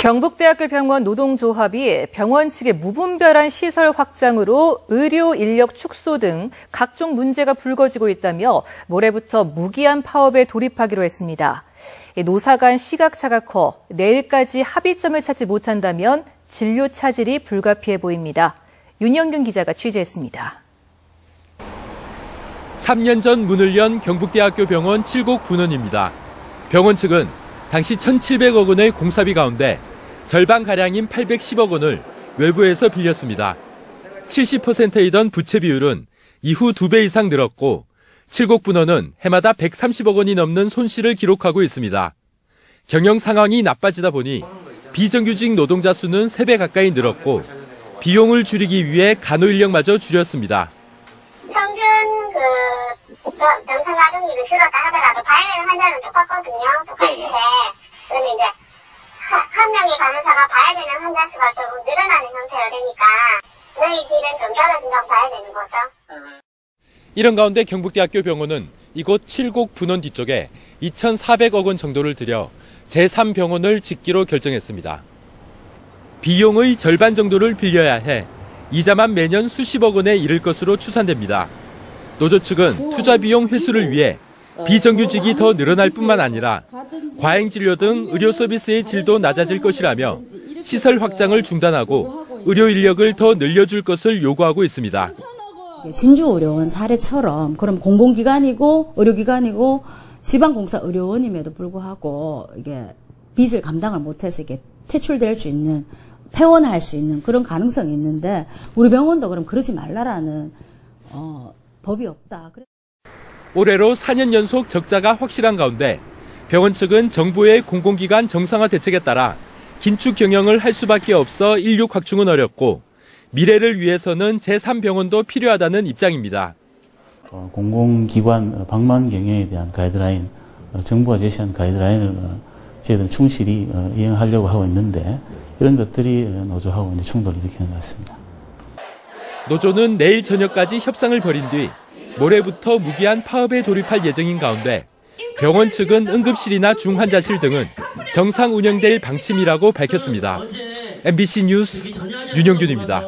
경북대학교 병원 노동조합이 병원 측의 무분별한 시설 확장으로 의료 인력 축소 등 각종 문제가 불거지고 있다며 모레부터 무기한 파업에 돌입하기로 했습니다. 노사 간 시각차가 커 내일까지 합의점을 찾지 못한다면 진료 차질이 불가피해 보입니다. 윤영균 기자가 취재했습니다. 3년 전 문을 연 경북대학교 병원 7곡 분원입니다. 병원 측은 당시 1,700억 원의 공사비 가운데 절반가량인 810억 원을 외부에서 빌렸습니다. 70%이던 부채 비율은 이후 2배 이상 늘었고 7곡 분원은 해마다 130억 원이 넘는 손실을 기록하고 있습니다. 경영 상황이 나빠지다 보니 비정규직 노동자 수는 3배 가까이 늘었고 비용을 줄이기 위해 간호 인력마저 줄였습니다. 평균 병상 가동률을 줄였다 하더라도 봐야 되는 환자는 똑같거든요. 똑같은데 그런데 이제 한 명의 간호사가 봐야 되는 환자 수가 조금 늘어나는 형태가 되니까 너희 질은 좀 떨어진다고 봐야 되는 거죠. 이런 가운데 경북대학교 병원은 이곳 7곡 분원 뒤쪽에 2,400억 원 정도를 들여 제3병원을 짓기로 결정했습니다. 비용의 절반 정도를 빌려야 해 이자만 매년 수십억 원에 이를 것으로 추산됩니다. 노조 측은 투자 비용 회수를 위해 비정규직이 더 늘어날 뿐만 아니라 과잉 진료 등 의료 서비스의 질도 낮아질 것이라며 시설 확장을 중단하고 의료 인력을 더 늘려줄 것을 요구하고 있습니다. 진주의료원 사례처럼 그럼 공공기관이고 의료기관이고 지방공사 의료원임에도 불구하고 이게 빚을 감당을 못해서 이게 퇴출될 수 있는 폐원할 수 있는 그런 가능성이 있는데 우리 병원도 그럼 그러지 말라라는 법이 없다. 올해로 4년 연속 적자가 확실한 가운데 병원 측은 정부의 공공기관 정상화 대책에 따라 긴축 경영을 할 수밖에 없어 인력 확충은 어렵고 미래를 위해서는 제3병원도 필요하다는 입장입니다. 공공기관 방만 경영에 대한 가이드라인, 정부가 제시한 가이드라인을 저희들은 충실히 이행하려고 하고 있는데 이런 것들이 노조하고 이제 충돌을 일으키는 것 같습니다. 노조는 내일 저녁까지 협상을 벌인 뒤 모레부터 무기한 파업에 돌입할 예정인 가운데 병원 측은 응급실이나 중환자실 등은 정상 운영될 방침이라고 밝혔습니다. MBC 뉴스 윤영균입니다.